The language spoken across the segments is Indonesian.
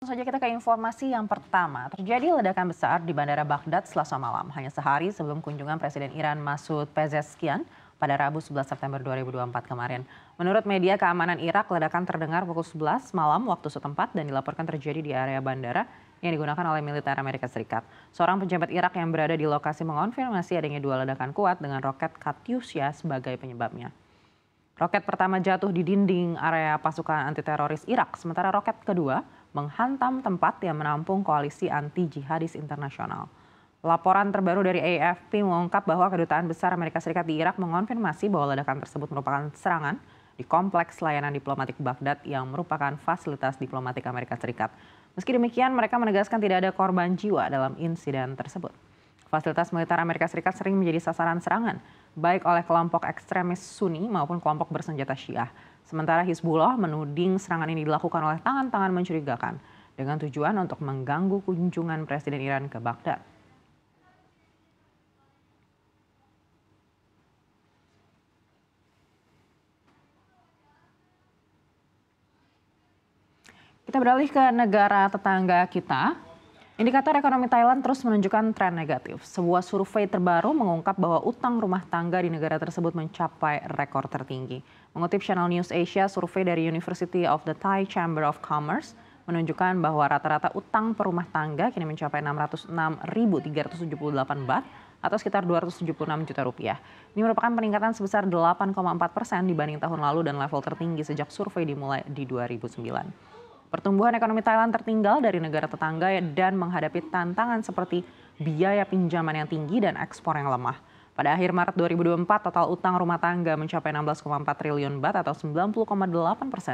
saja kita ke informasi yang pertama. Terjadi ledakan besar di Bandara Baghdad Selasa malam, hanya sehari sebelum kunjungan Presiden Iran Masoud Pezeshkian pada Rabu 11 September 2024 kemarin. Menurut media keamanan Irak, ledakan terdengar pukul 11 malam waktu setempat dan dilaporkan terjadi di area bandara yang digunakan oleh militer Amerika Serikat. Seorang pejabat Irak yang berada di lokasi mengonfirmasi adanya 2 ledakan kuat dengan roket Katyusha sebagai penyebabnya. Roket pertama jatuh di dinding area pasukan anti-teroris Irak, sementara roket kedua menghantam tempat yang menampung koalisi anti-jihadis internasional. Laporan terbaru dari AFP mengungkap bahwa Kedutaan Besar Amerika Serikat di Irak mengonfirmasi bahwa ledakan tersebut merupakan serangan di kompleks layanan diplomatik Baghdad yang merupakan fasilitas diplomatik Amerika Serikat. Meski demikian, mereka menegaskan tidak ada korban jiwa dalam insiden tersebut. Fasilitas militer Amerika Serikat sering menjadi sasaran serangan, baik oleh kelompok ekstremis Sunni maupun kelompok bersenjata Syiah. Sementara Hizbullah menuding serangan ini dilakukan oleh tangan-tangan mencurigakan dengan tujuan untuk mengganggu kunjungan Presiden Iran ke Baghdad. Kita beralih ke negara tetangga kita. Indikator ekonomi Thailand terus menunjukkan tren negatif. Sebuah survei terbaru mengungkap bahwa utang rumah tangga di negara tersebut mencapai rekor tertinggi. Mengutip Channel News Asia, survei dari University of the Thai Chamber of Commerce menunjukkan bahwa rata-rata utang per rumah tangga kini mencapai 606.378 baht atau sekitar 276 juta rupiah. Ini merupakan peningkatan sebesar 8,4% dibanding tahun lalu dan level tertinggi sejak survei dimulai di 2009. Pertumbuhan ekonomi Thailand tertinggal dari negara tetangga dan menghadapi tantangan seperti biaya pinjaman yang tinggi dan ekspor yang lemah. Pada akhir Maret 2024, total utang rumah tangga mencapai 16,4 triliun baht atau 90,8%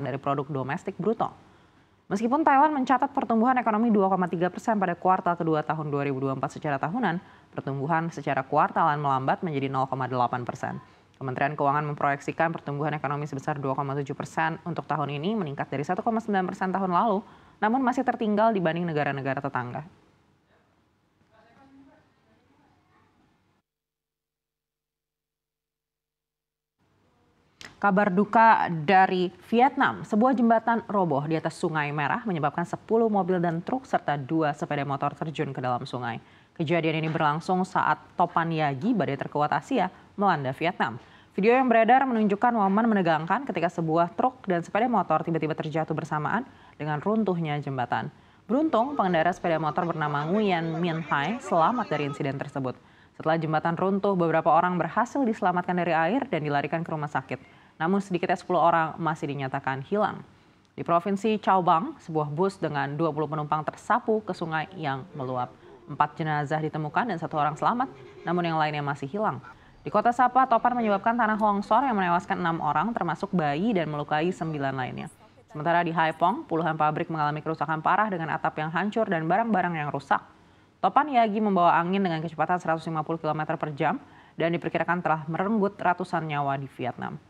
dari produk domestik bruto. Meskipun Thailand mencatat pertumbuhan ekonomi 2,3% pada kuartal kedua tahun 2024 secara tahunan, pertumbuhan secara kuartalan melambat menjadi 0,8%. Kementerian Keuangan memproyeksikan pertumbuhan ekonomi sebesar 2,7% untuk tahun ini meningkat dari 1,9% tahun lalu, namun masih tertinggal dibanding negara-negara tetangga. Kabar duka dari Vietnam, sebuah jembatan roboh di atas Sungai Merah menyebabkan 10 mobil dan truk serta 2 sepeda motor terjun ke dalam sungai. Kejadian ini berlangsung saat topan Yagi, badai terkuat Asia, melanda Vietnam. Video yang beredar menunjukkan momen menegangkan ketika sebuah truk dan sepeda motor tiba-tiba terjatuh bersamaan dengan runtuhnya jembatan. Beruntung, pengendara sepeda motor bernama Nguyen Minh Hai selamat dari insiden tersebut. Setelah jembatan runtuh, beberapa orang berhasil diselamatkan dari air dan dilarikan ke rumah sakit. Namun sedikitnya 10 orang masih dinyatakan hilang. Di Provinsi Chao Bang, sebuah bus dengan 20 penumpang tersapu ke sungai yang meluap. 4 jenazah ditemukan dan 1 orang selamat, namun yang lainnya masih hilang. Di Kota Sapa, topan menyebabkan tanah longsor yang menewaskan 6 orang termasuk bayi dan melukai 9 lainnya. Sementara di Haiphong, puluhan pabrik mengalami kerusakan parah dengan atap yang hancur dan barang-barang yang rusak. Topan Yagi membawa angin dengan kecepatan 150 km per jam dan diperkirakan telah merenggut ratusan nyawa di Vietnam.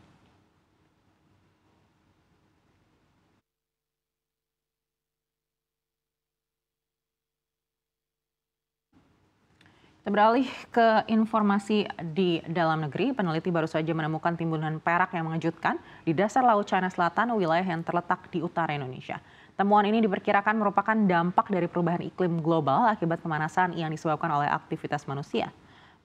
Kita beralih ke informasi di dalam negeri. Peneliti baru saja menemukan timbunan perak yang mengejutkan di dasar Laut China Selatan, wilayah yang terletak di utara Indonesia. Temuan ini diperkirakan merupakan dampak dari perubahan iklim global akibat pemanasan yang disebabkan oleh aktivitas manusia.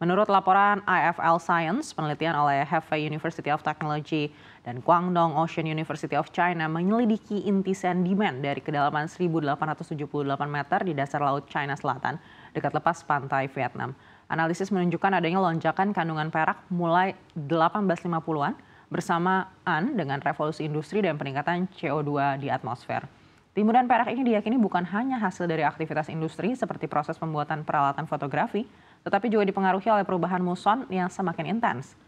Menurut laporan IFL Science, penelitian oleh Hefei University of Technology dan Guangdong Ocean University of China menyelidiki inti sedimen dari kedalaman 1.878 meter di dasar Laut China Selatan dekat lepas pantai Vietnam. Analisis menunjukkan adanya lonjakan kandungan perak mulai 1850-an bersamaan dengan revolusi industri dan peningkatan CO2 di atmosfer. Timbunan perak ini diyakini bukan hanya hasil dari aktivitas industri seperti proses pembuatan peralatan fotografi, tetapi juga dipengaruhi oleh perubahan muson yang semakin intens.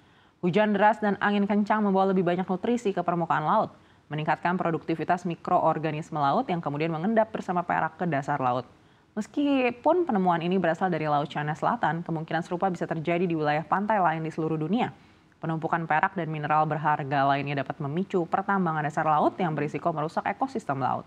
Hujan deras dan angin kencang membawa lebih banyak nutrisi ke permukaan laut, meningkatkan produktivitas mikroorganisme laut yang kemudian mengendap bersama perak ke dasar laut. Meskipun penemuan ini berasal dari Laut China Selatan, kemungkinan serupa bisa terjadi di wilayah pantai lain di seluruh dunia. Penumpukan perak dan mineral berharga lainnya dapat memicu pertambangan dasar laut yang berisiko merusak ekosistem laut.